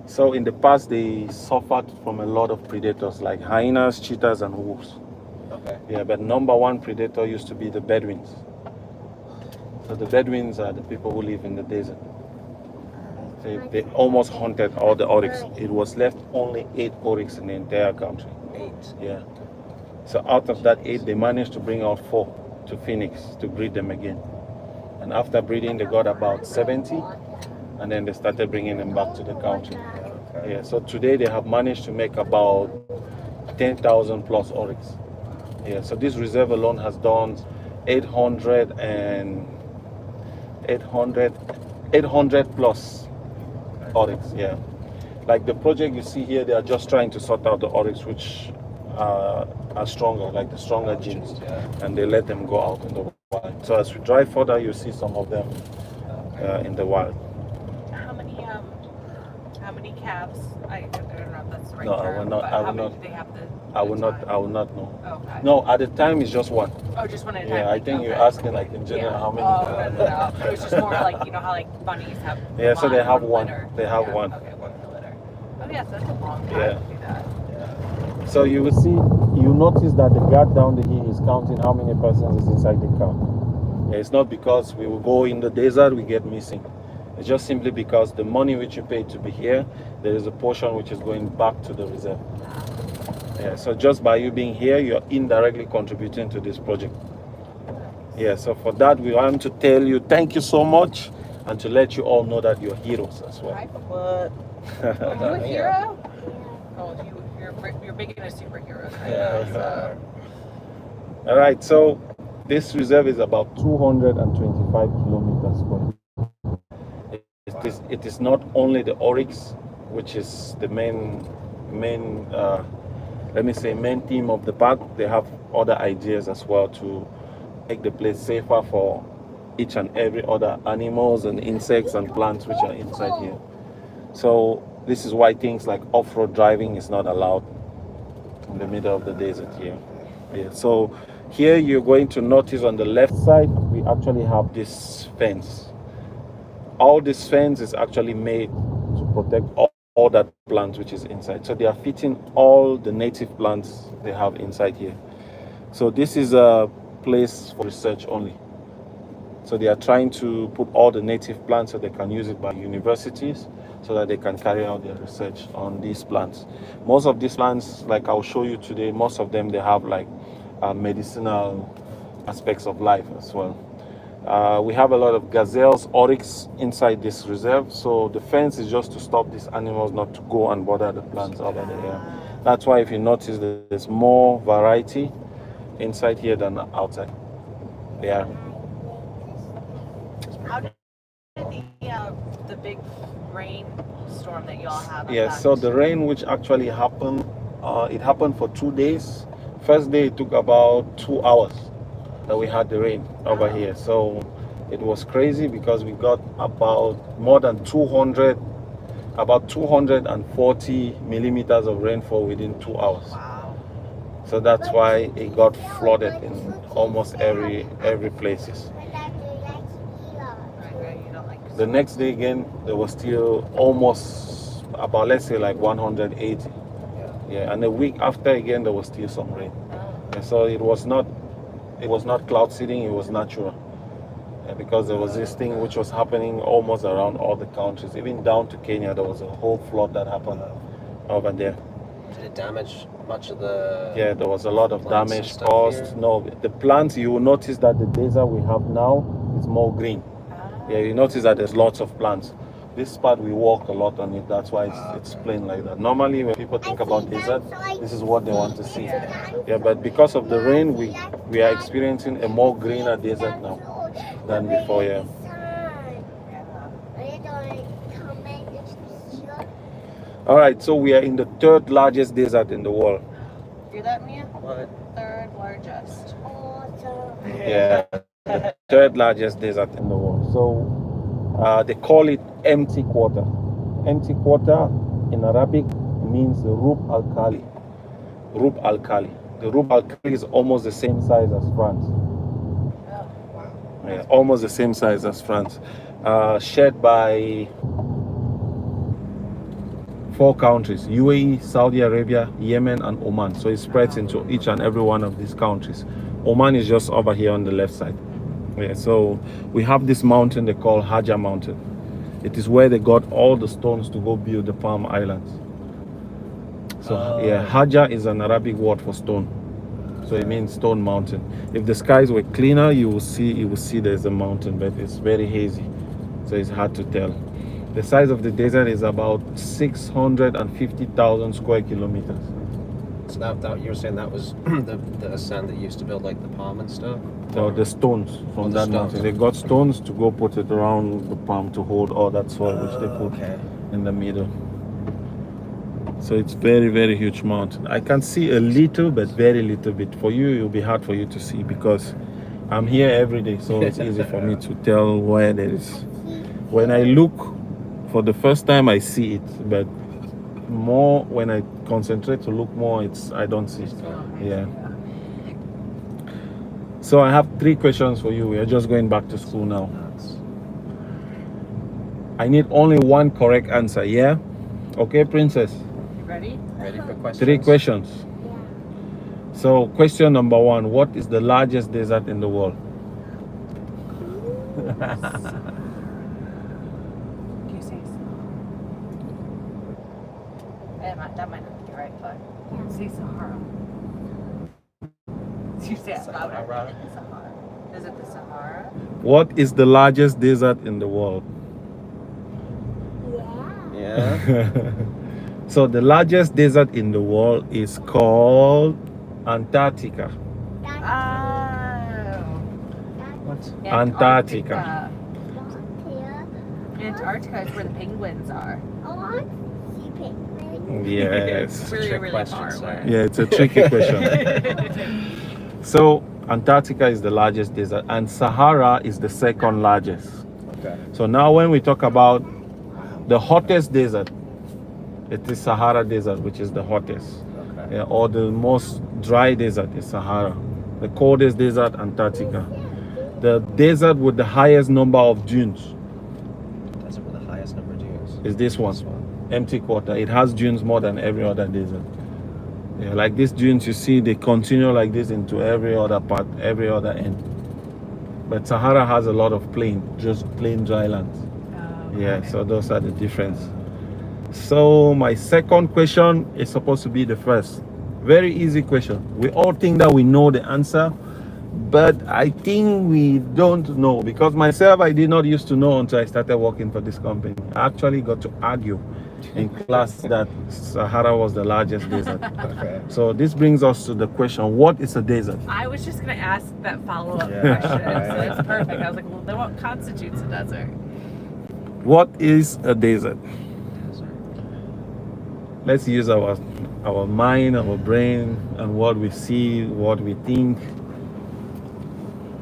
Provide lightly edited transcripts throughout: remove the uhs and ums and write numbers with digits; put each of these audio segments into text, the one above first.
So in the past, they suffered from a lot of predators like hyenas, cheetahs, and wolves. Okay. Yeah, but number one predator used to be the Bedouins. So the Bedouins are the people who live in the desert. They almost hunted all the oryx. It was left only 8 oryx in the entire country. 8. Yeah. So out of that 8, they managed to bring out 4 to Phoenix to breed them again. And after breeding, they got about 70, and then they started bringing them back to the country. Okay. Yeah. So today they have managed to make about 10,000 plus oryx. Yeah. So this reserve alone has done 800 and 800 plus oryx. Yeah. Like the project you see here, they are just trying to sort out the oryx which are stronger, like the stronger genes, and they let them go out in the wild. So as we drive further, you see some of them in the wild. How many calves? I don't know if that's the right No, term. I will not. but I how will many not. do they have I will not. I will not know. Okay. No, at the time it's just one. Oh, just one at a time. Yeah, I think you're asking like in general how many. No. It was just more like, you know how like bunnies have. Yeah, so they have one. Litter. They have Yeah, one. Okay, one per litter. Oh yeah, so that's a long time Yeah. to do that. So you will see. You notice that the guard down the hill is counting how many persons is inside the car. Yeah, it's not because we will go in the desert we get missing. It's just simply because the money which you pay to be here, there is a portion which is going back to the reserve. Yeah, so just by you being here, you're indirectly contributing to this project. Yeah, so for that, we want to tell you thank you so much and to let you all know that you're heroes as well. What? Are you a hero? Oh, you're big into superheroes right Yeah, now. So. All right, so this reserve is about 225 kilometers square. It is not only the oryx, which is the main main theme of the park. They have other ideas as well to make the place safer for each and every other animals and insects and plants which are inside here. So this is why things like off-road driving is not allowed in the middle of the desert here. Yeah, so here you're going to notice on the left side we actually have this fence. All this fence is actually made to protect all that plants which is inside. So they are fitting all the native plants they have inside here. So this is a place for research only. So they are trying to put all the native plants so they can use it by universities so that they can carry out their research on these plants. Most of these plants, like I'll show you today, most of them they have like medicinal aspects of life as well. We have a lot of gazelles, oryx inside this reserve, so the fence is just to stop these animals not to go and bother the plants over there. That's why if you notice there's more variety inside here than outside. Yeah. How did the big rainstorm that y'all had? Yes, so the rain which actually happened, it happened for 2 days. First day it took about 2 hours that we had the rain over here. So it was crazy because we got about more than 240 millimeters of rainfall within 2 hours. Wow. So that's why it got flooded in almost every places. The next day again, there was still almost about, let's say, like 180. Yeah, and a week after again, there was still some rain. And so it was not cloud seeding, it was natural. Because there was this thing which was happening almost around all the countries, even down to Kenya. There was a whole flood that happened over there. Did it damage much of the? Yeah, there was a lot of damage caused. No, the plants, you will notice that the desert we have now is more green. Yeah, you notice that there's lots of plants. This part we walk a lot on it, that's why it's plain like that. Normally when people think about desert, this is what they want to see. Yeah, but because of the rain, we are experiencing a more greener desert now than before. Yeah. All right, so we are in the 3rd largest desert in the world. Hear that, Mia? What? 3rd largest. Yeah, the 3rd largest desert in the world. So they call it empty quarter. Empty quarter in Arabic means Rub al-Khali. Rub al-Khali. The Rub al-Khali is almost the same size as France. Yeah, almost the same size as France. Shared by 4 countries: UAE, Saudi Arabia, Yemen, and Oman. So it spreads into each and every one of these countries. Oman is just over here on the left side. Yeah, so we have this mountain they call Hajar Mountain. It is where they got all the stones to go build the Palm Islands. So yeah, Hajar is an Arabic word for stone. So it means stone mountain. If the skies were cleaner, you will see there's a mountain, but it's very hazy, so it's hard to tell. The size of the desert is about 650,000 square kilometers. So that you were saying that was the sand that used to build like the palm and stuff? No, the stones from the that stones. mountain. They got stones to go put it around the palm to hold all that soil which they put in the middle. So it's very, very huge mountain. I can see a little, but very little bit. For you, it'll be hard for you to see because I'm here every day, so it's easy for me to tell where there is. When I look for the first time, I see it, but more when I concentrate to look more, I don't see it. Yeah. So I have 3 questions for you. We are just going back to school now. I need only 1 correct answer. Yeah. Okay, princess. Ready? Ready for questions? 3 questions. So question number 1, what is the largest desert in the world? Can you say so? That might not be right, but say Sahara. You say it louder. Sahara. Is it the Sahara? What is the largest desert in the world? Yeah. So the largest desert in the world is called Antarctica. Oh. Antarctica. Antarctica is where the penguins are. Yes. Really, trick really question, far sorry. away. Yeah, it's a tricky question. So Antarctica is the largest desert and Sahara is the second largest. Okay. So now when we talk about the hottest desert, it is Sahara Desert, which is the hottest. Okay. Yeah, or the most dry desert is Sahara. The coldest desert, Antarctica. The desert with the highest number of dunes Desert with the highest number of dunes. is this one. Empty quarter. It has dunes more than every other desert. Yeah, like these dunes you see, they continue like this into every other part, every other end. But Sahara has a lot of just plain dry lands. Yeah, so those are the difference. So my second question is supposed to be the first. Very easy question. We all think that we know the answer, but I think we don't know, because myself, I did not used to know until I started working for this company. I actually got to argue in class that Sahara was the largest desert. Okay. So this brings us to the question, what is a desert? I was just going to ask that follow-up Yeah. question, so that's perfect. I was like, well, then what constitutes a desert? What is a desert? Let's use our mind, our brain, and what we see, what we think. I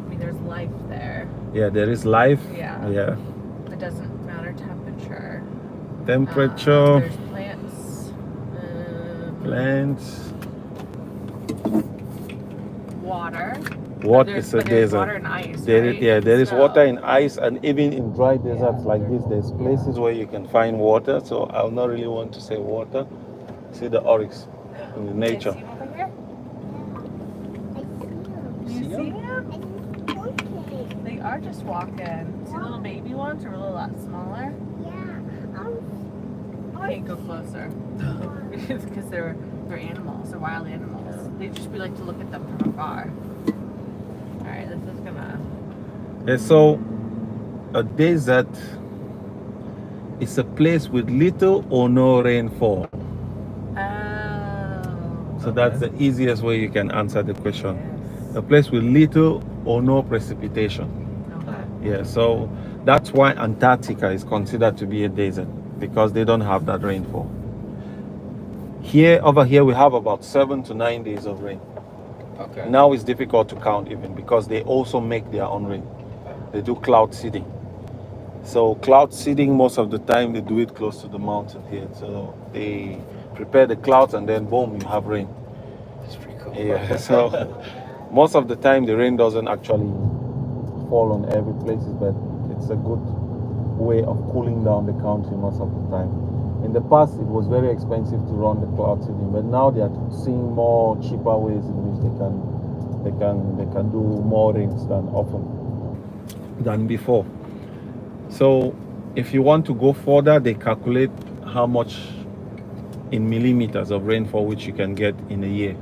mean, there's life there. Yeah, there is life. Yeah. Yeah. It doesn't matter temperature. Temperature, There's plants. plants. Water. What There's- is a but there's desert? water and ice, There right? is, yeah, there is So- water in ice, and even in dry deserts like this, there's places where you can find water. So I'll not really want to say water. See the Oryx in the nature. Can you see 'em over here? Do you see them? They are just walking. See the little baby ones are really a lot smaller. You can't go closer because they're animals. They're wild animals. They just we like to look at them from afar. All right, this is gonna. Yeah, so a desert is a place with little or no rainfall. Oh. So that's the easiest way you can answer the question. A place with little or no precipitation. Okay. Yeah, so that's why Antarctica is considered to be a desert, because they don't have that rainfall. Over here, we have about 7 to 9 days of rain. Okay. Now it's difficult to count even, because they also make their own rain. They do cloud seeding. So cloud seeding, most of the time, they do it close to the mountain here. So they prepare the clouds and then boom, you have rain. That's pretty cool. Yeah, so most of the time the rain doesn't actually fall on every place, but it's a good way of cooling down the country most of the time. In the past, it was very expensive to run the cloud seeding, but now they are seeing more cheaper ways in which they can do more rains than before. So if you want to go further, they calculate how much in millimeters of rainfall which you can get in a year.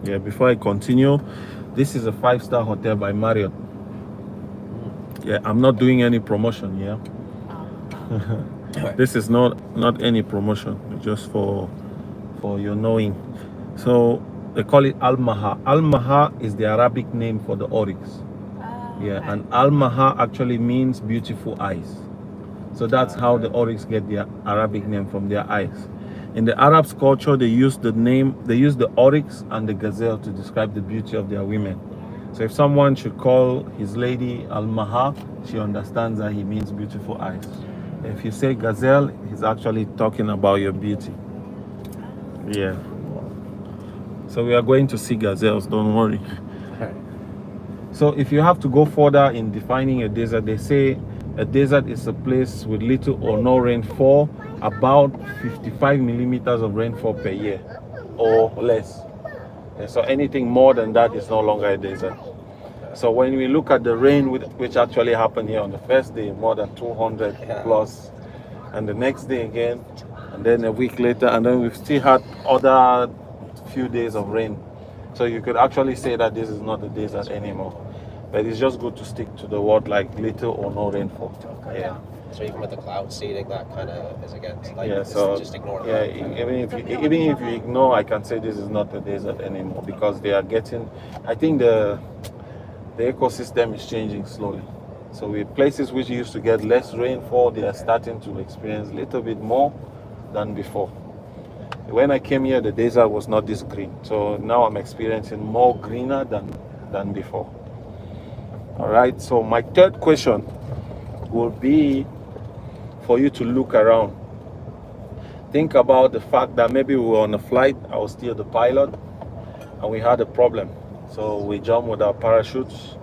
Yeah, before I continue, this is a 5-star hotel by Marriott. Yeah, I'm not doing any promotion, yeah. This is not any promotion, just for your knowing. So they call it Al-Maha. Al-Maha is the Arabic name for the Oryx. Yeah, and Al-Maha actually means beautiful eyes. So that's how the Oryx get their Arabic name, from their eyes. In the Arabs' culture, they use the Oryx and the Gazelle to describe the beauty of their women. So if someone should call his lady Al-Maha, she understands that he means beautiful eyes. If you say Gazelle, he's actually talking about your beauty. Yeah. So we are going to see gazelles, don't worry. So if you have to go further in defining a desert, they say a desert is a place with little or no rainfall, about 55 millimeters of rainfall per year or less. And so anything more than that is no longer a desert. So when we look at the rain which actually happened here on the first day, more than 200 plus, and the next day again, and then a week later, and then we've still had other few days of rain. So you could actually say that this is not a desert anymore. But it's just good to stick to the word like little or no rainfall. Yeah. So even with the cloud seeding, that kind of is against. Like, Yeah. So just ignore yeah, that. even if you ignore, I can say this is not a desert anymore, because they are getting. I think the ecosystem is changing slowly. So with places which used to get less rainfall, they are starting to experience a little bit more than before. When I came here, the desert was not this green. So now I'm experiencing more greener than before. All right, so my third question will be for you to look around. Think about the fact that maybe we were on a flight, I was still the pilot, and we had a problem. So we jumped with our parachutes.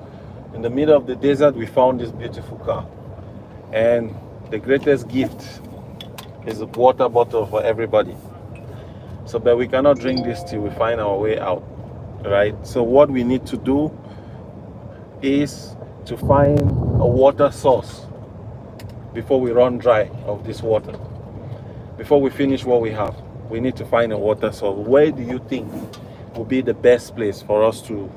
In the middle of the desert, we found this beautiful car. And the greatest gift is a water bottle for everybody. So, but we cannot drink this till we find our way out, right? So what we need to do is to find a water source before we run dry of this water. Before we finish what we have, we need to find a water source. Where do you think would be the best place for us to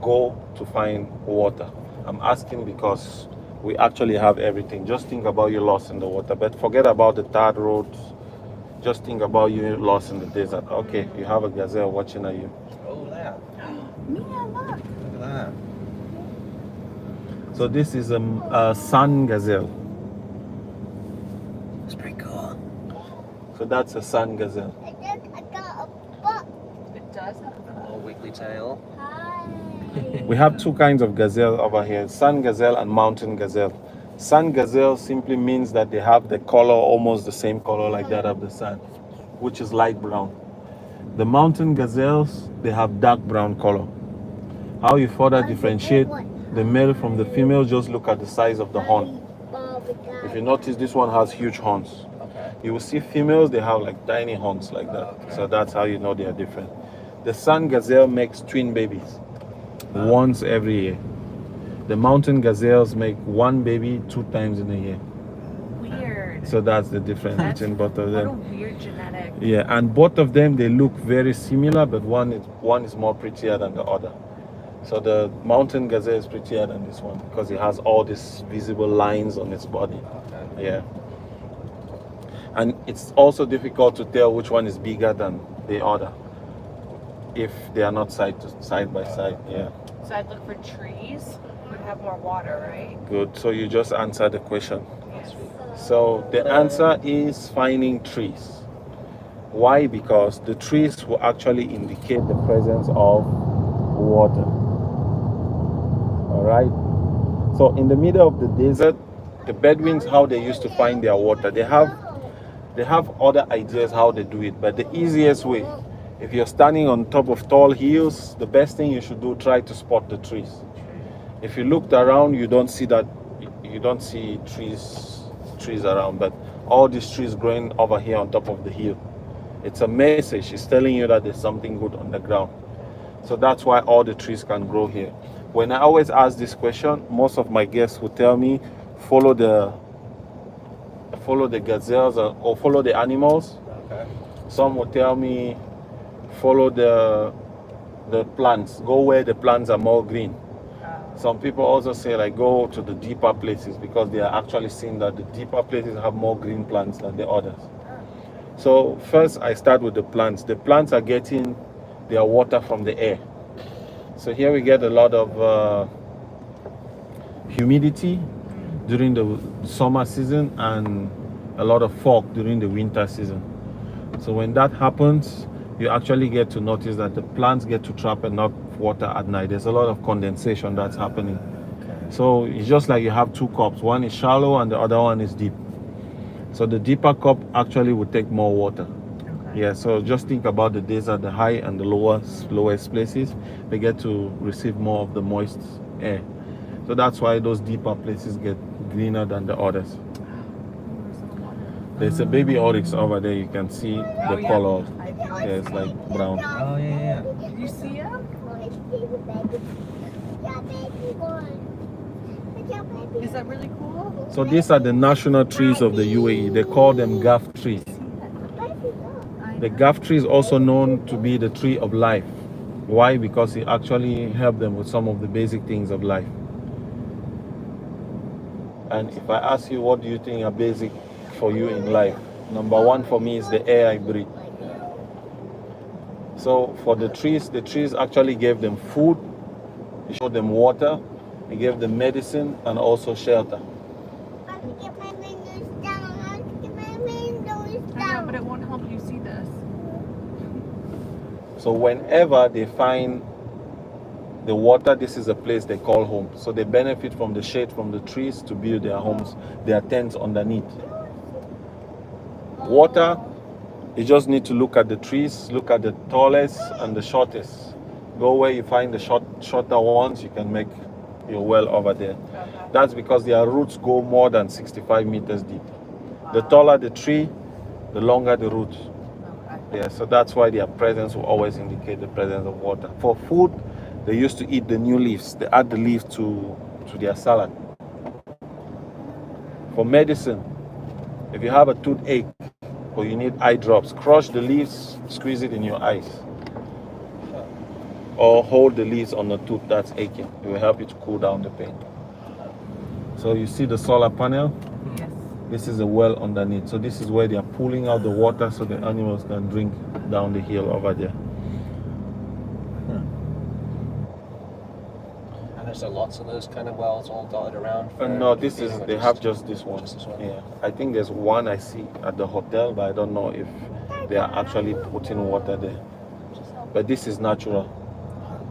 go to find water? I'm asking because we actually have everything. Just think about you lost in the water, but forget about the tarred roads. Just think about you lost in the desert. Okay, you have a gazelle watching at you. Oh, that. Mia, look. Look at that. So this is a sun gazelle. It's pretty cool. So that's a sun gazelle. It does have A little wiggly tail. We have two kinds of gazelle over here, sun gazelle and mountain gazelle. Sun gazelle simply means that they have the color almost the same color like that of the sun, which is light brown. The mountain gazelles, they have dark brown color. How you further differentiate the male from the female, just look at the size of the horn. If you notice, this one has huge horns. Okay. You will see females, they have like tiny horns like that. So that's how you know they are different. The sun gazelle makes twin babies once every year. The mountain gazelles make one baby 2 times in a year. weird. So that's the difference between both of What a them. weird genetic. Yeah, and both of them, they look very similar, but one is more prettier than the other. So the mountain gazelle is prettier than this one because it has all these visible lines on its body. Okay. Yeah. And it's also difficult to tell which one is bigger than the other if they are not side by side. Yeah. So I'd look for trees. Would have more water, right? Good. So you just answered the question. Yes. So the answer is finding trees. Why? Because the trees will actually indicate the presence of water. All right. So in the middle of the desert, the Bedouins, how they used to find their water, they have other ideas how they do it, but the easiest way, if you're standing on top of tall hills, the best thing you should do, try to spot the trees. If you looked around, you don't see trees around, but all these trees growing over here on top of the hill. It's a message. It's telling you that there's something good on the ground. So that's why all the trees can grow here. When I always ask this question, most of my guests will tell me, follow the gazelles or follow the animals. Okay. Some will tell me, follow the plants. Go where the plants are more green. Some people also say like go to the deeper places because they are actually seeing that the deeper places have more green plants than the others. So first I start with the plants. The plants are getting their water from the air. So here we get a lot of humidity during the summer season and a lot of fog during the winter season. So when that happens, you actually get to notice that the plants get to trap enough water at night. There's a lot of condensation that's happening. So it's just like you have two cups. One is shallow and the other one is deep. So the deeper cup actually will take more water. Yeah, so just think about the desert, the high and the lowest places, they get to receive more of the moist air. So that's why those deeper places get greener than the others. There's a baby oryx over there. You can see the color. Yeah, it's like brown. Oh yeah. Did you see him? Is that really cool? So these are the national trees of the UAE. They call them gaff trees. The gaff tree is also known to be the tree of life. Why? Because it actually helped them with some of the basic things of life. And if I ask you what do you think are basic for you in life, number one for me is the air I breathe. So for the trees actually gave them food, it showed them water, it gave them medicine and also shelter. I know, but it won't help you see this. So whenever they find the water, this is a place they call home. So they benefit from the shade from the trees to build their homes, their tents underneath. Water, you just need to look at the trees, look at the tallest and the shortest. Go where you find the shorter ones, you can make your well over there. That's because their roots go more than 65 meters deep. The taller the tree, the longer the roots. Yeah, so that's why their presence will always indicate the presence of water. For food, they used to eat the new leaves. They add the leaves to their salad. For medicine, if you have a toothache or you need eye drops, crush the leaves, squeeze it in your eyes. Or hold the leaves on the tooth that's aching. It will help you to cool down the pain. So you see the solar panel? Yes. This is a well underneath. So this is where they are pulling out the water so the animals can drink down the hill over there. And there's lots of those kind of wells all dotted around. No, they have just this one. Just this one. Yeah, I think there's one I see at the hotel, but I don't know if they are actually putting water there. But this is natural.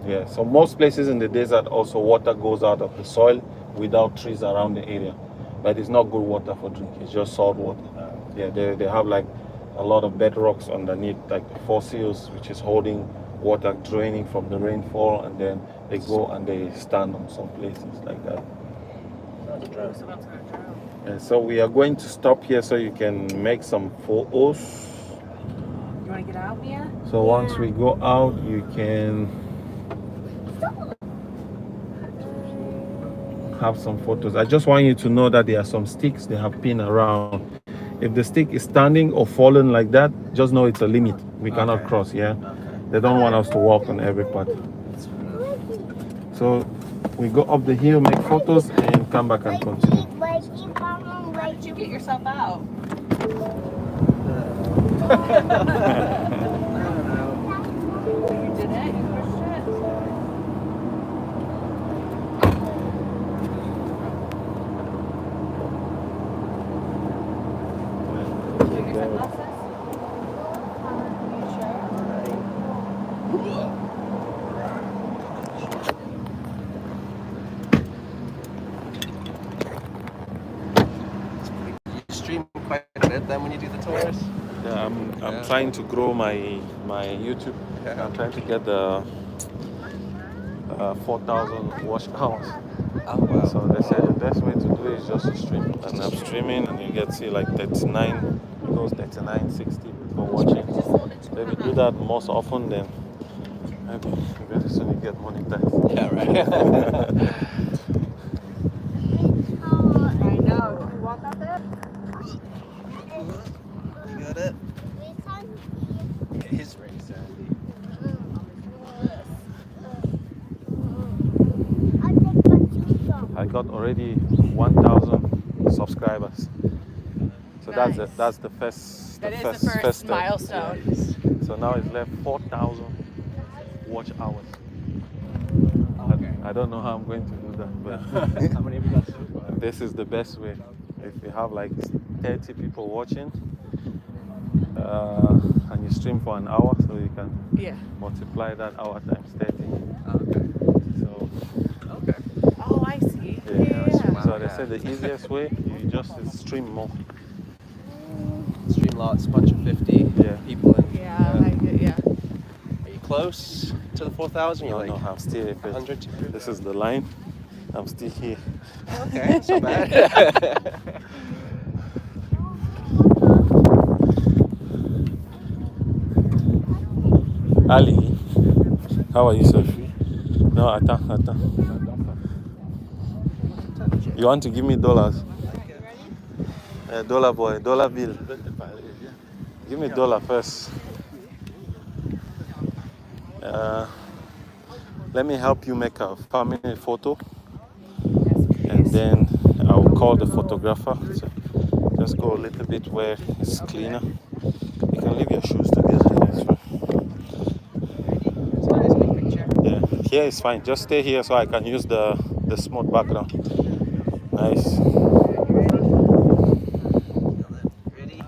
Yeah, so most places in the desert also water goes out of the soil without trees around the area. But it's not good water for drinking, it's just salt water. Yeah, they have like a lot of bedrocks underneath, like the fossils, which is holding water draining from the rainfall, and then they go and they stand on some places like that. And so we are going to stop here so you can make some photos. You want to get out, Mia? So once we go out, you can have some photos. I just want you to know that there are some sticks they have pinned around. If the stick is standing or fallen like that, just know it's a limit. We cannot cross, yeah? They don't want us to walk on every part. So we go up the hill, make photos, and come back and continue. How did you get yourself out? You did it? You pushed it? Did you get your sunglasses? Are you sure? You stream quite a bit then when you do the tours? Yeah, I'm trying to grow my YouTube. I'm trying to get the 4,000 watch hours. Oh wow. So they said the best way to do it is just to stream. And I'm streaming, and you get to see like 39, it goes 39, 60 people watching. So if you do that most often, then maybe very soon you get monetized. Yeah, right. I know. Can we walk out there? You got it? It is very sandy. I got already 1,000 subscribers. So Nice. that's the first That is the first step. milestone. So now it's left 4,000 watch hours. Okay. I don't know how I'm going to do that, but How many have you got so far? this is the best way. If you have like 30 people watching, and you stream for an hour, so you can Yeah. multiply that hour times 30. Okay. So Okay. Oh, I see. yeah. Yeah. So they say the easiest way, you just stream more. Stream lots, bunch of 50 Yeah. people in. Yeah. Are you close to the 4,000? You're No, like I'm still here. 100, 200? This is the line. I'm still here. Okay, that's not bad. Ali, how are you, sir? No, attends. You want to give me dollars? Dollar boy, dollar bill. Give me dollar first. Let me help you make a family photo, and then I'll call the photographer. So just go a little bit where it's cleaner. You can leave your shoes together. That's fine. It's a nice big picture. Yeah, here is fine. Just stay here so I can use the smooth background. Nice. Ready?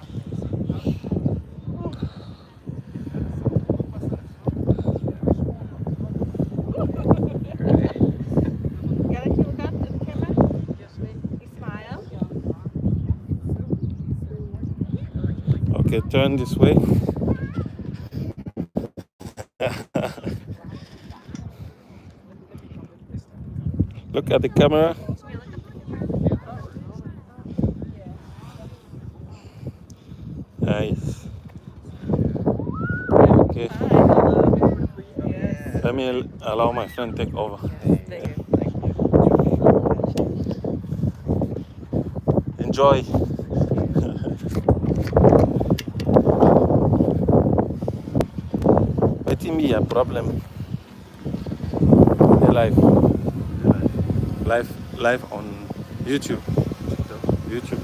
Gotta look up to the camera. You smile. Okay, turn this way. Look at the camera. Nice. Okay. Yes. Let me allow my friend take over. There. Enjoy. Wetin be your problem? Live on YouTube. YouTube.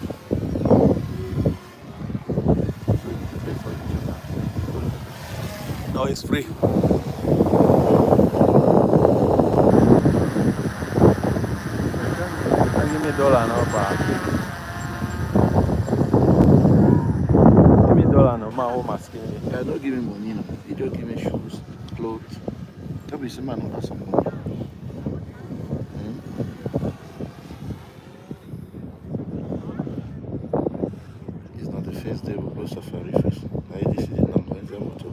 No, it's free. Give me dollar now, pa. Give me dollar now, my home asking me. Yeah, don't give me money, no. You don't give me shoes, clothes. Don't be some man who has some money. It's not the first day we go safari first. Now this is the number, it's a motor.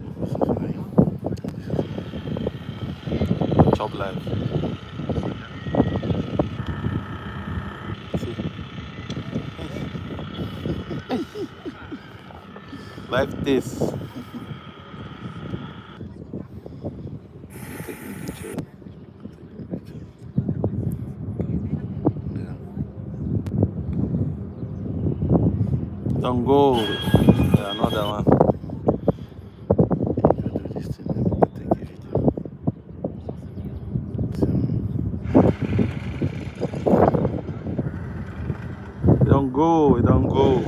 We go safari. Chop live. See. Live this. Take me picture. Yeah. Don't go. Yeah, another one. If you do this thing, then we'll take a video. Don't go. Don't go.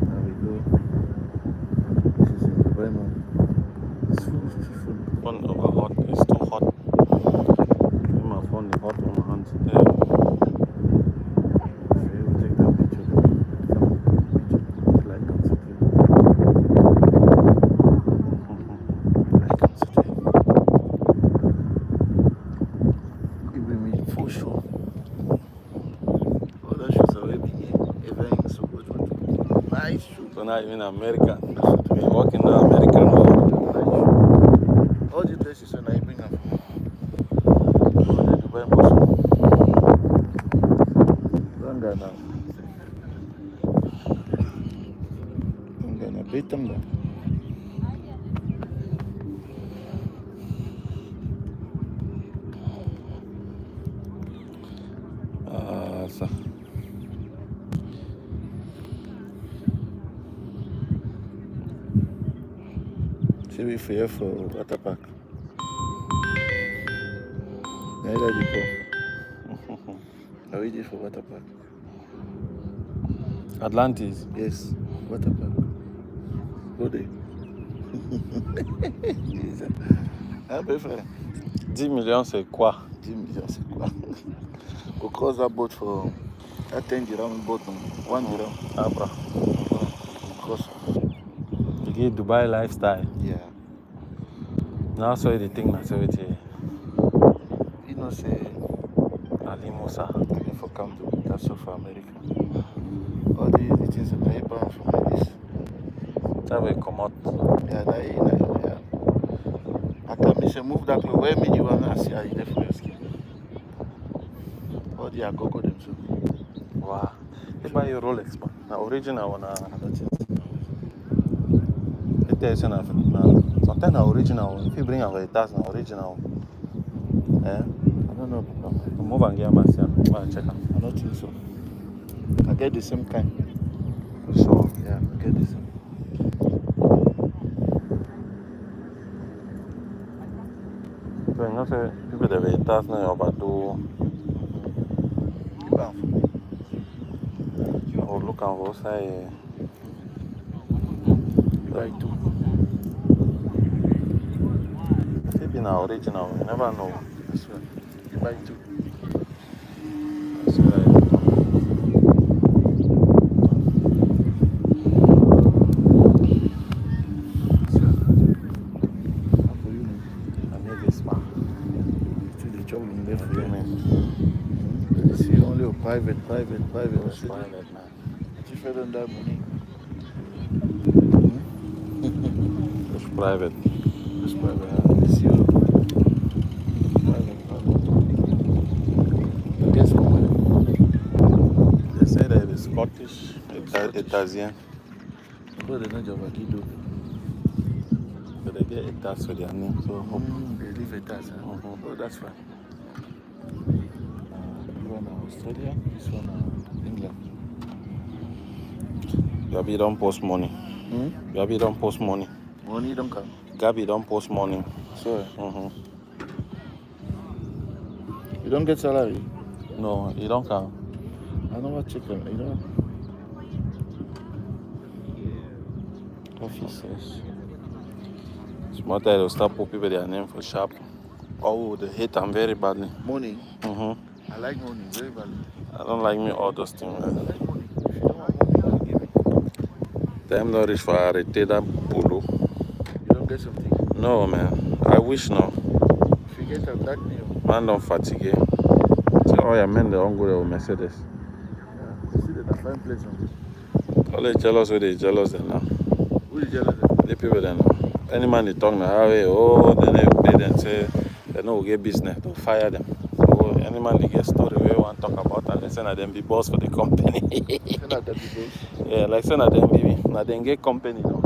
There we go. This is in Dubai, man. It's full. Phone over hot. It's too hot. My phone is hot on my hands. Yeah. Okay, we'll take that picture. Like and subscribe. Like and subscribe. not even American. We work in the American world. All the places when I bring them. Oh, the Dubai Mosque. Bangga now. Bangga na betang na. So. See we here for water park. Neither before. Are we there for water park? Atlantis. Yes, water park. Go there. Hein, mes frères? 10 millions, c'est quoi? 10 millions, c'est quoi? Go cross that boat for that 10 dirham boat, 1 dirham. Ah, bro. Cross. You get Dubai lifestyle. Yeah. Now, so the thing that's with you. You know, say, Ali Musa. I for come to that's all for America. All the things that I buy from like this. That will come out. Yeah, yeah. I can miss a move that way. Where me you want to see how you there for your skin? All the agogo them so. Wow. They buy your Rolex, man. The original one. Sometimes the original, if you bring out it, that's the original. Yeah? I don't know. Move and get my check out. I don't think so. I get the same kind. So, Yeah, I get the same. you know, say, people that wait, that's not about to. Oh, look and go say. Buy two. Maybe now original, you never know. That's right. You buy two. That's right. How for you, man? I need this man. Still the job in there for you. Amen. See, only a private. It's private, man. If you don't have money, It's private. it's private. See you. Private. Guess what? They say that it's Scottish, Italian. What they know job do? So they get Itas for their name. So They live at us. Huh? Oh, that's fine. This one Australia, this one England. Gabi don't post money. Gabi don't post money. Money don't come. Gabi don't post money. So, you don't get salary. No, you don't come. I know what chicken. You know. Offices. Smart guy will start put people their name for sharp. Oh, they hate them very badly. Money. I I like money very badly. don't like me all those things. I Man. like money. If you don't want money, don't give me. Them not rich for arrêter that polo. You don't get something. No, man. I wish no. If you get a black meal, Man don't fatigue. So, oh yeah, men they don't go there with Mercedes. yeah, see that I find place on. All they jealous with they jealous then now. Who is jealous? The people then now. Any man they talk now, then they then say they know we get business, to fire them. So any man they get story we want to talk about and they say that them be boss for the company. Say that be boss. Yeah, like say that them be now they get company now.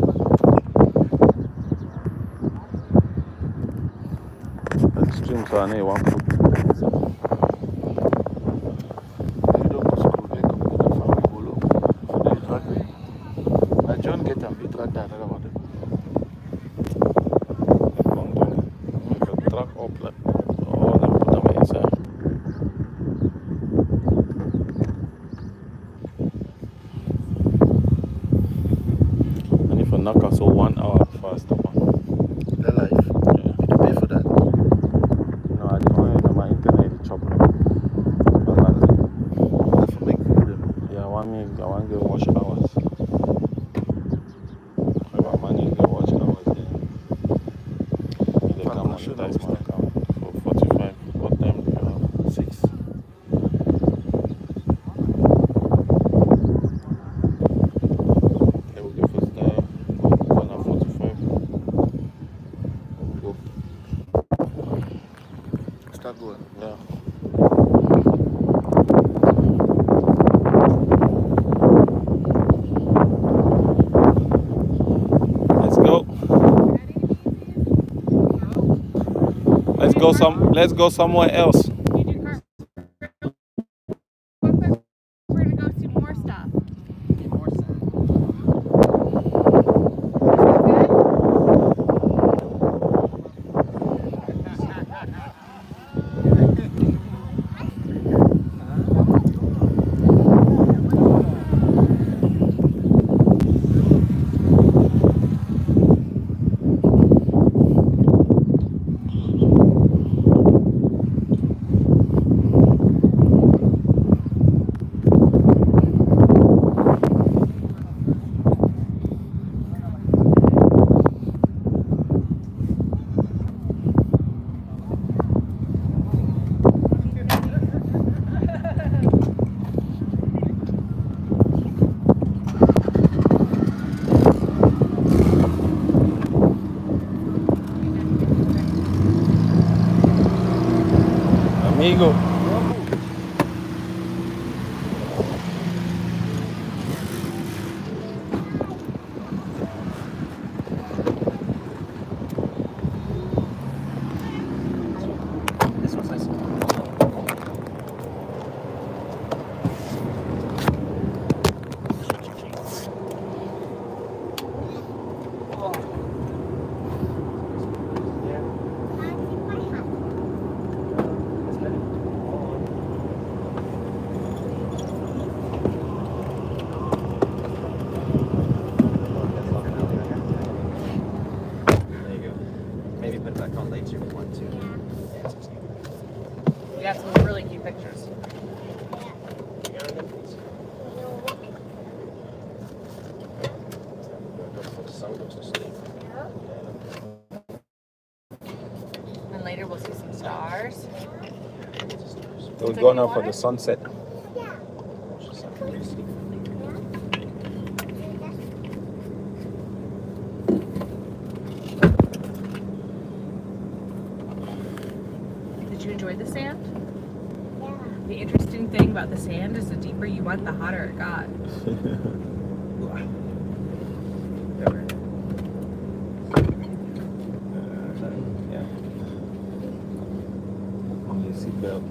Extreme so I know you want food. You don't go school, they come with a family polo. So they drag me. Now John get them, he drag that about them. Truck up like oh them put them inside. And if you knock us so 1 hour fast up. Their life. Yeah. You to pay for that. No, I don't know my internet is chop now. That's for make food. Yeah, I want to go watch hours. I want money to go watch hours there. They come monetize my account start going. Yeah. Let's go. Let's go somewhere else. We're gonna go see more stuff. More sand. Amigo. This one's nice. There you go. Maybe put it back on later if you want to. We got some really cute pictures. And later we'll see some stars. We'll go now for the sunset. Did you enjoy the sand? The interesting thing about the sand is the deeper you went, the hotter it got. Yeah. On your seatbelt.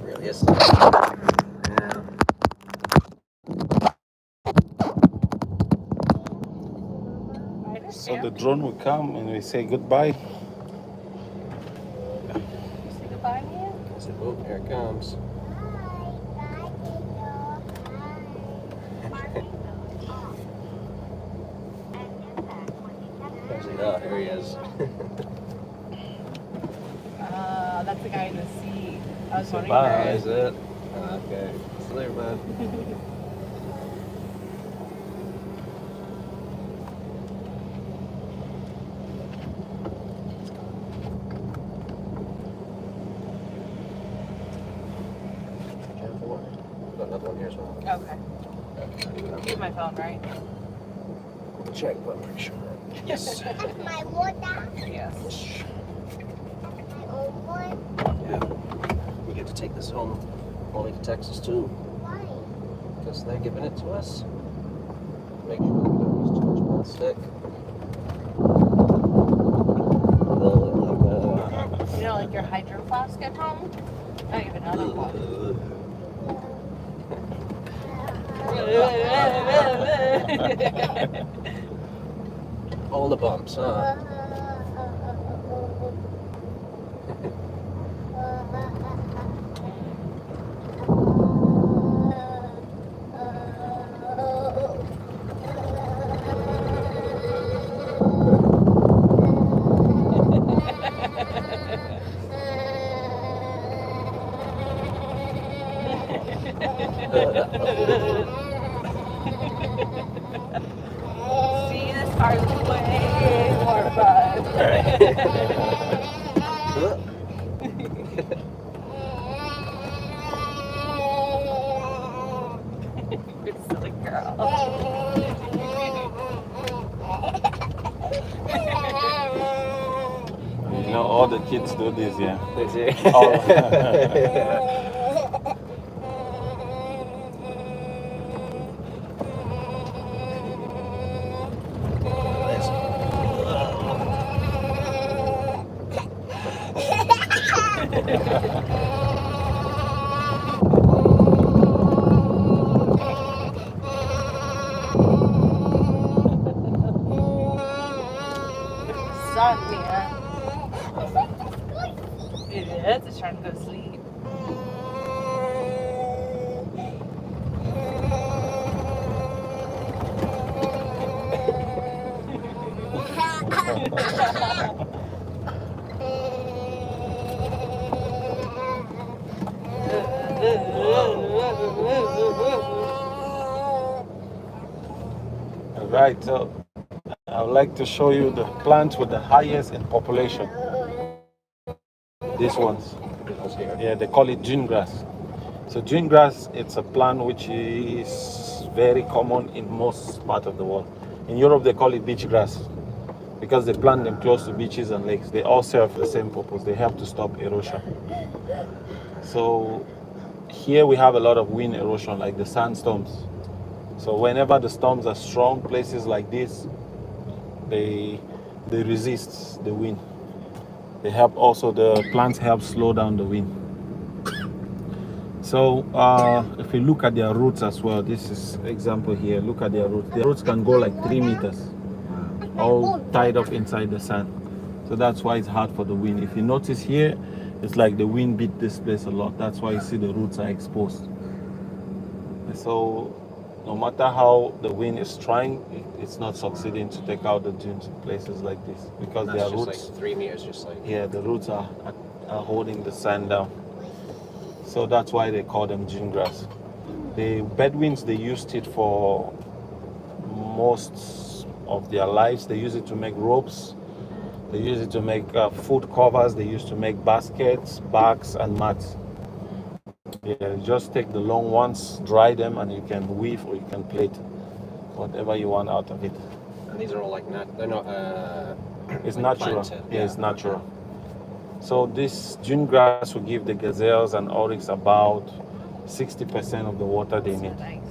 Really is. Yeah. So the drone will come and we say goodbye. Say goodbye, Mia. I said, oh, here it comes. Oh, here he is. That's the guy in the seat. I was wondering bye. where Is it? Okay. See you later, bud. Got another one here as well. Okay. Keep my phone, right? Check, but make sure. Yes. My water. Yes. My own one. Yeah. We get to take this home only to Texas too, Why? because they're giving it to us. Make sure we don't use too much plastic. You know, like your hydro flask at home? I have another one. All the bumps, huh? See, this car's way more fun. You know, all the kids do this, yeah. They do. Oh. Sun here. It is. It's trying to go to sleep. Right, so I would like to show you the plants with the highest in population. These ones. Yeah, they call it June grass. So June grass, it's a plant which is very common in most parts of the world. In Europe, they call it beach grass because they plant them close to beaches and lakes. They all serve the same purpose. They help to stop erosion. So here we have a lot of wind erosion, like the sandstorms. So whenever the storms are strong, places like this, they resist the wind. They help also, the plants help slow down the wind. So if you look at their roots as well, this is example here, look at their roots. Their roots can go like 3 meters, all tied up inside the sand. So that's why it's hard for the wind. If you notice here, it's like the wind beat this place a lot. That's why you see the roots are exposed. So no matter how the wind is trying, it's not succeeding to take out the dunes in places like this because That's their just roots, like 3 meters, just like. yeah, the roots are holding the sand down. So that's why they call them dune grass. The Bedouins, they used it for most of their lives. They use it to make ropes. They use it to make food covers. They used to make baskets, bags, and mats. Yeah, you just take the long ones, dry them, and you can weave or you can plait whatever you want out of it. And these are all like they're not. It's like natural. planted. Yeah, it's natural. So this dune grass will give the gazelles and oryx about 60% of the water they need. Nice.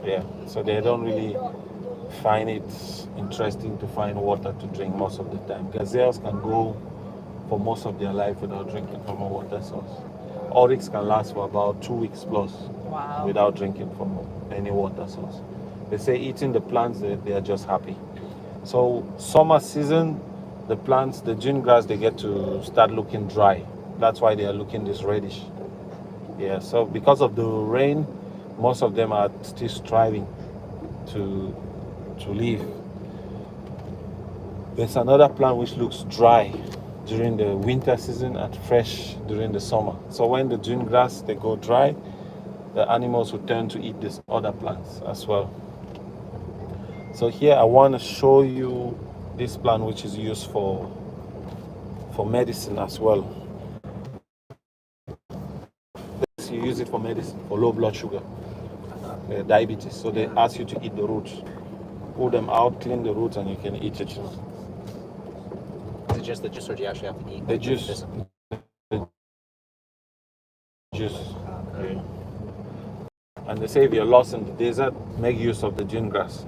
Yeah, so they don't really find it interesting to find water to drink most of the time. Gazelles can go for most of their life without drinking from a water source. Oryx can last for about 2 weeks plus Wow. without drinking from any water source. They say eating the plants, they are just happy. So summer season, the plants, the dune grass, they get to start looking dry. That's why they are looking this reddish. Yeah, so because of the rain, most of them are still striving to live. There's another plant which looks dry during the winter season and fresh during the summer. So when the dune grass, they go dry, the animals will turn to eat these other plants as well. So here I want to show you this plant which is used for medicine as well. You use it for medicine, for low blood sugar, diabetes. So they ask you to eat the roots. Pull them out, clean the roots, and you can eat it. Is it just the juice, or do you actually have to eat The like, juice. this? Juice. Yeah. And they say if you're lost in the desert, make use of the dune grass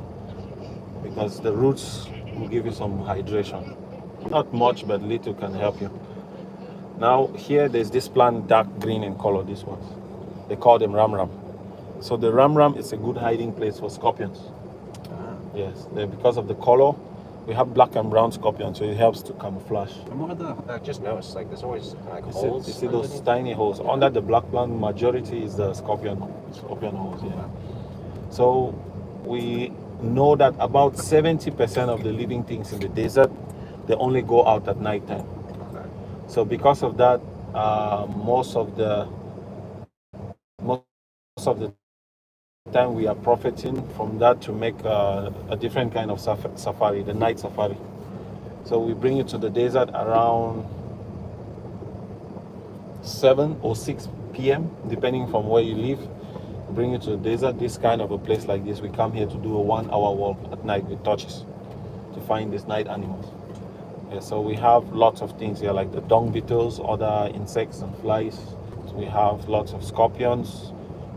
because the roots will give you some hydration. Not much, but little can help you. Now here there's this plant dark green in color, these ones. They call them ramram. So the ramram is a good hiding place for scorpions. Yes, because of the color, we have black and brown scorpions, so it helps to camouflage. And what are the? I just noticed like there's always like holes. You see those tiny holes under the black plant. Majority is the scorpion holes. Yeah. So we know that about 70% of the living things in the desert, they only go out at night time. So because of that, most of the time we are profiting from that to make a different kind of safari, the night safari. So we bring you to the desert around 7 or 6 p.m. depending from where you live. Bring you to the desert, this kind of a place like this. We come here to do a 1 hour walk at night with torches to find these night animals. Yeah, so we have lots of things here like the dung beetles, other insects and flies. So we have lots of scorpions.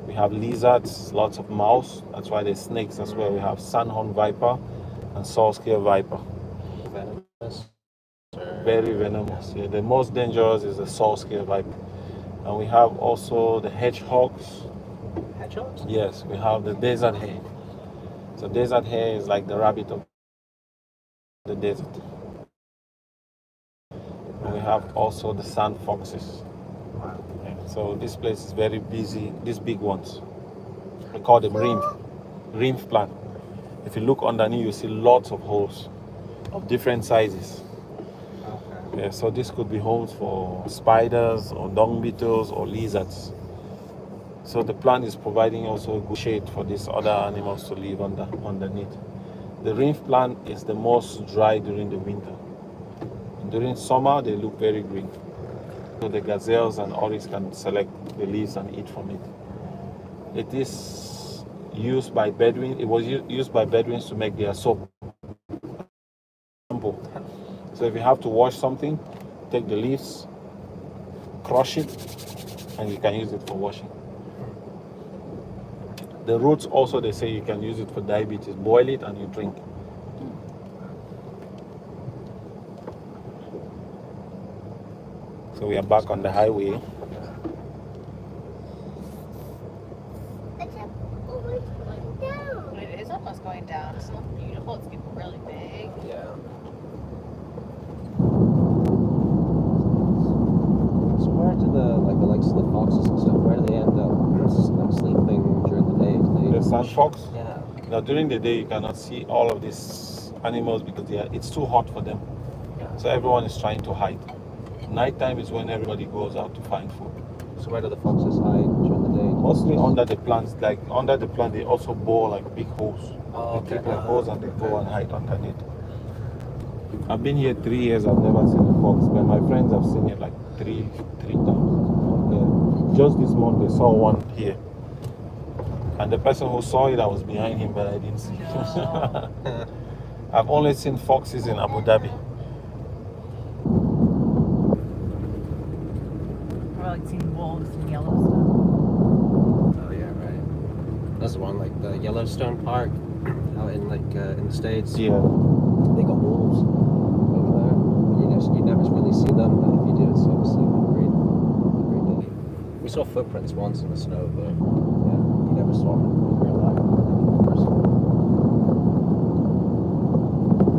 We have lizards, lots of mouse. That's why there's snakes as well. We have sandhorn viper and saw-scale viper. Venomous. Very venomous. Yeah, the most dangerous is the saw-scale viper. And we have also the hedgehogs. Hedgehogs? Yes, we have the desert hare. So desert hare is like the rabbit of the desert. And we have also the sand foxes. Yeah, so this place is very busy. These big ones, we call them rim plant. If you look underneath, you see lots of holes of different sizes. Okay. Yeah, so this could be holes for spiders or dung beetles or lizards. So the plant is providing also a good shade for these other animals to live underneath. The rim plant is the most dry during the winter. During summer, they look very green. So the gazelles and oryx can select the leaves and eat from it. It is used by Bedouins. It was used by Bedouins to make their soap. So if you have to wash something, take the leaves, crush it, and you can use it for washing. The roots also, they say you can use it for diabetes. Boil it and you drink. So we are back on the highway. It's always going down. It is almost going down. It's not beautiful. It's getting really big. Yeah. So where do the likes of the foxes and stuff? Where do they end up? Like sleeping during the day? Do they... The sand fox. Yeah. Now during the day you cannot see all of these animals because it's too hot for them. Yeah. So everyone is trying to hide. Nighttime is when everybody goes out to find food. So where do the foxes hide during the day? Mostly under the plants. Like under the plant, they also bore like big holes. Oh, They okay. take like holes and they go and hide underneath. I've been here 3 years. I've never seen a fox, but my friends have seen it like three times. Yeah. Just this month they saw one here, and the person who saw it, I was behind him, but I didn't see it. No. I've only seen foxes in Abu Dhabi. I've like seen wolves in Yellowstone. Oh yeah, right. That's the one like the Yellowstone Park out in in the States. Yeah. They got wolves over there. You never really see them, but if you do, it's obviously a great day. We saw footprints once in the snow, but yeah, you never saw them in real life. In person.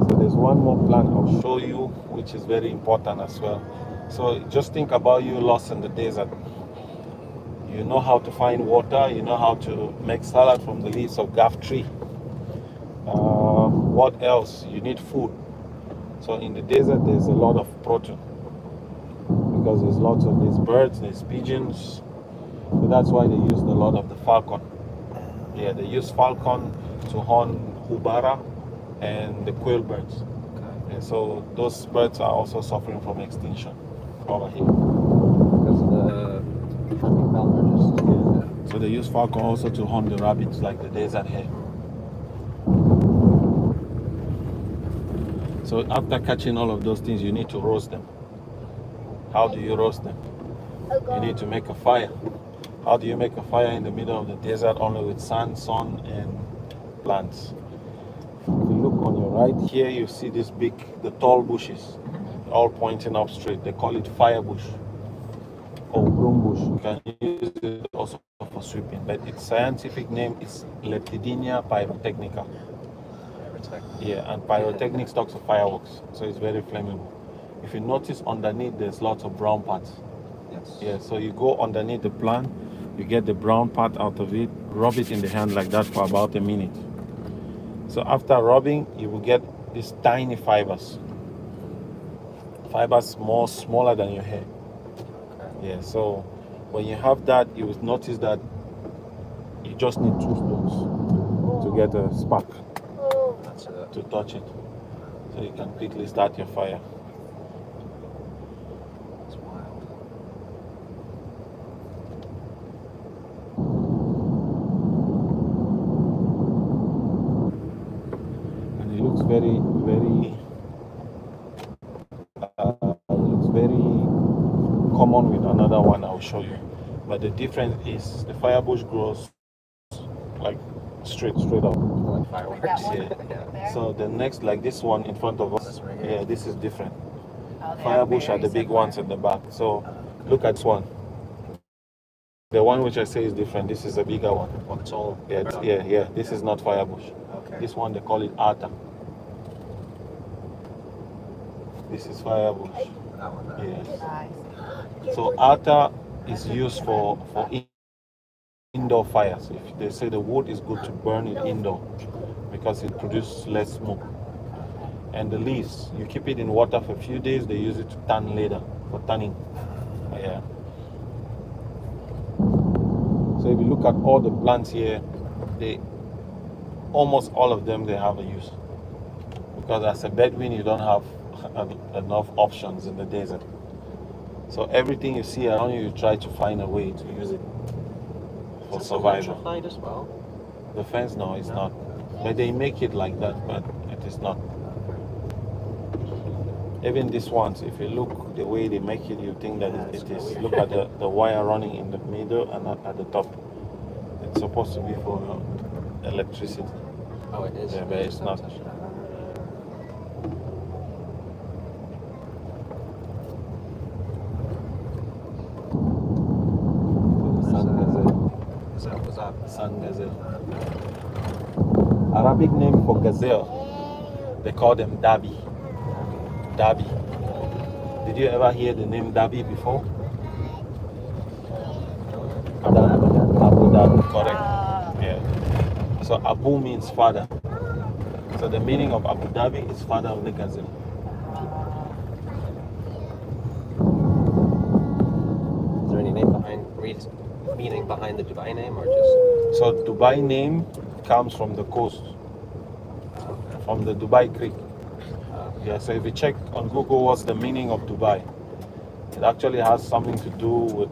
So there's one more plant I'll show you, which is very important as well. So just think about you lost in the desert. You know how to find water. You know how to make salad from the leaves of gaff tree. What else? You need food. So in the desert, there's a lot of protein because there's lots of these birds, there's pigeons. So that's why they used a lot of the falcon. Yeah, they use falcon to hunt houbara and the quail birds. Okay. And so those birds are also suffering from extinction over here. Because of the malnourished. Yeah. So they use falcon also to hunt the rabbits like the desert hare. So after catching all of those things, you need to roast them. How do you roast them? You need to make a fire. How do you make a fire in the middle of the desert? Only with sand, sun, and plants. If you look on your right here, you see the tall bushes, all pointing up straight. They call it fire bush or broom bush. You can use it also for sweeping, but its scientific name is Lepidemia pyrotechnica. Yeah, and pyrotechnics talks of fireworks, so it's very flammable. If you notice underneath, there's lots of brown parts. Yes. Yeah, so you go underneath the plant, you get the brown part out of it, rub it in the hand like that for about a minute. So after rubbing, you will get these tiny fibers. Fibers more smaller than your hair. Okay. Yeah, so when you have that, you will notice that you just need 2 stones to get a spark That's it. to touch it. So you can quickly start your fire. That's wild. And it looks very, very very common with another one I'll show you. But the difference is the firebush grows like straight up. Like fireworks. That one? Yeah. Yeah. So the next, like this one in front of us, This right here. yeah, this is different. Oh, they Firebush are very the big similar. ones at the back. So look at this one. The one which I say is different. This is a bigger one. Well, it's all. Yeah. This is not firebush. Okay. This one they call it Ata. This is firebush. That one. Yes. Nice. So Ata is used for indoor fires. If they say the wood is good to burn it indoor because it produces less smoke. And the leaves, you keep it in water for a few days. They use it to tan leather for tanning. Yeah. So if you look at all the plants here, almost all of them they have a use. Because as a bedouin, you don't have enough options in the desert. So everything you see around you, you try to find a way to use it for survival. Electrified as well. The fence, no, it's not. But they make it like that, but it is not. Even these ones, if you look the way they make it, you think that it is. Look at the wire running in the middle and at the top. It's supposed to be for electricity. Oh, it is. Yeah, but it's not. Sun gazelle. What's that? Sun gazelle. Arabic name for gazelle. They call them dabi. Dabi. Did you ever hear the name Dabi before? Abu Dhabi, correct. Yeah. So Abu means father. So the meaning of Abu Dhabi is father of the gazelle. Is there any meaning behind the Dubai name, or just? So Dubai name comes from the coast, from the Dubai Creek. Yeah, so if you check on Google what's the meaning of Dubai, it actually has something to do with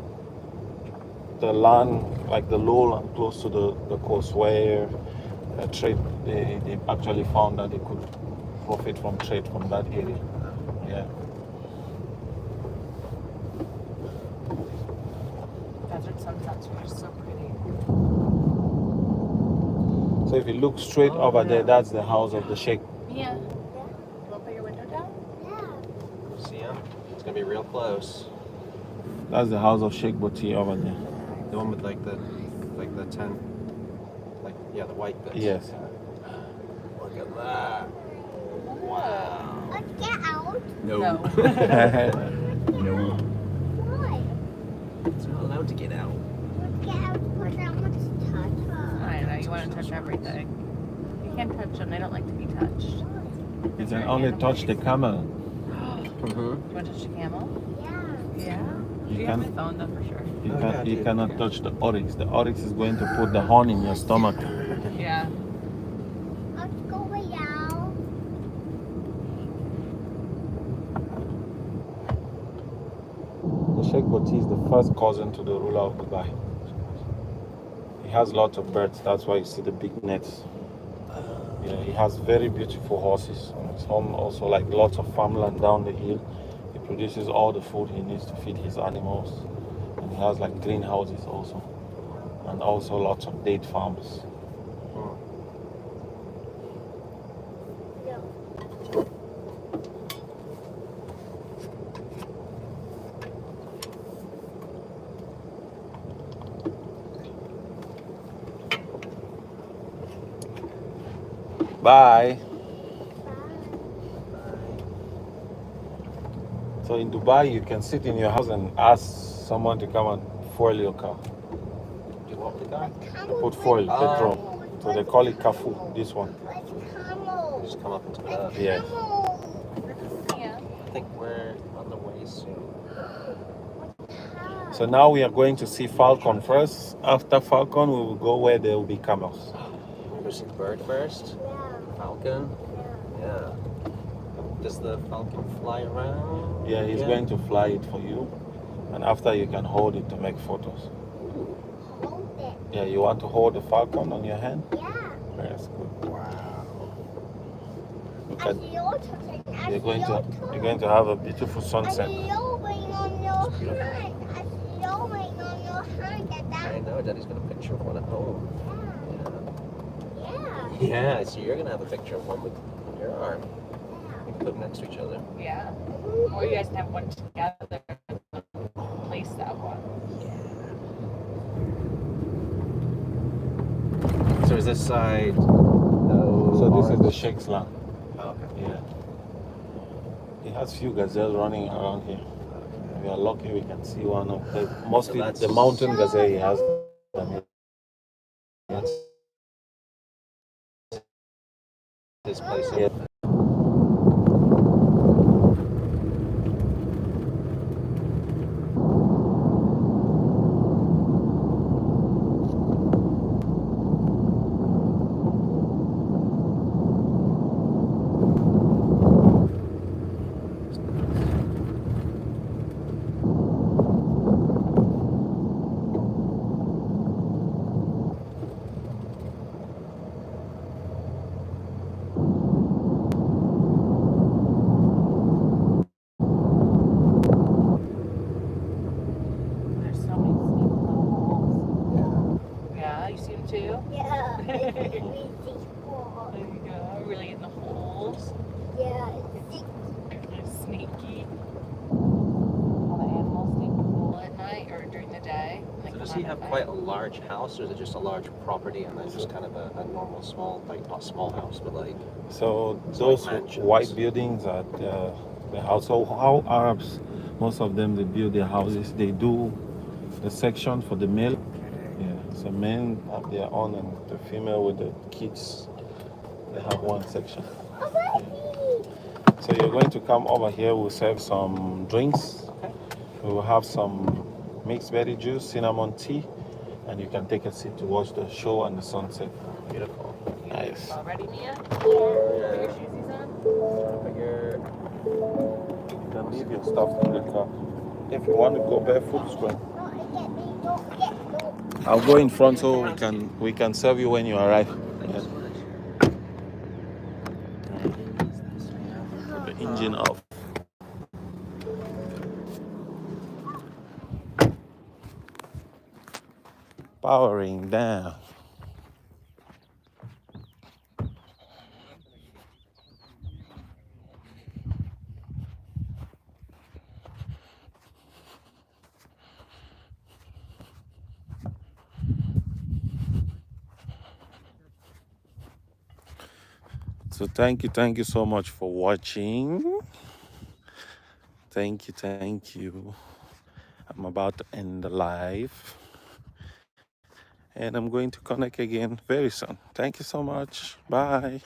the land, like the lowland close to the coast where trade, they actually found that they could profit from trade from that area. Yeah. Desert sunsets are so pretty. So if you look straight Oh, over yeah. there, that's the house of the sheikh. Yeah. You want to put your window down? See him? It's gonna be real close. That's the house of Sheikh Boti over there. The one with like the tent, the white bits. Yes. Look at that. Wow. Let's get out. No. Why? It's not allowed to get out. Let's get out because I want to touch her. I know, you want to touch everything. You can't touch them, they don't like to be touched. You can only touch the camel. Mm-hmm. You want to touch the camel? Yeah. Yeah. You You have can- my phone though for sure. You cannot touch the oryx. The oryx is going to put the horn in your stomach. Yeah. Let's go way out. The Sheikh Boti is the first cousin to the ruler of Dubai. He has lots of birds, that's why you see the big nets. Yeah, he has very beautiful horses. And his home also like lots of farmland down the hill. He produces all the food he needs to feed his animals. And he has like greenhouses also. And also lots of date farms. Bye. So in Dubai, you can sit in your house and ask someone to come and fuel your car. Do what with that? Put fuel, petrol. So they call it kafu, this one. You just come up into the. Yes. Yeah. I think we're on the way soon. So now we are going to see falcon first. After falcon, we will go where there will be camels. We're gonna see the bird first. Falcon. Yeah. Does the falcon fly around? Yeah, he's going to fly it for you. And after you can hold it to make photos. Hold it. Yeah, you want to hold the falcon on your hand? Yeah. That's good. Wow. Look As at, your turn. you're going to have a beautiful sunset. As your beautiful. I'm showing on your hand that I know, Daddy's got a picture of one at home. yeah. Yeah, so you're gonna have a picture of one with your arm. You can put them next to each other. Yeah. Or you guys can have one together. Place that one. So is this side? No. So this is the orange? Sheikh's land. Oh, okay. Yeah. He has few gazelles running around here. We are lucky we can see one of the mostly that's- the mountain gazelle he has them here. That's this place. Yeah. There's so many snakes in the holes. Yeah, you see them too? Yeah. It's really cool. There you go. Really in the holes. Yeah. It's They're sneaky. All the animals stay in the pool at night or during the day. and they So does come he out have at quite a night. large house, or is it just a large property and then just kind of a normal small, like not small house, but like So It's those like mansions. white buildings are the house. So how Arabs, most of them, they build their houses. They do the section for the male. Yeah. So men have their own, and the female with the kids, they have one section. a baby. So you're going to come over here. We'll serve some drinks. We will have some mixed berry juice, cinnamon tea, and you can take a seat to watch the show and the sunset. beautiful. Nice. All ready, Mia? Yeah. Put your shoesies on. But you're You can leave your stuff in the car. If you want to go barefoot, it's fine. Don't get me. Don't get me. I'll go in front so we can serve you when you arrive. Yeah. Put the engine off. Powering down. So thank you so much for watching. Thank you. I'm about to end the live. And I'm going to connect again very soon. Thank you so much. Bye.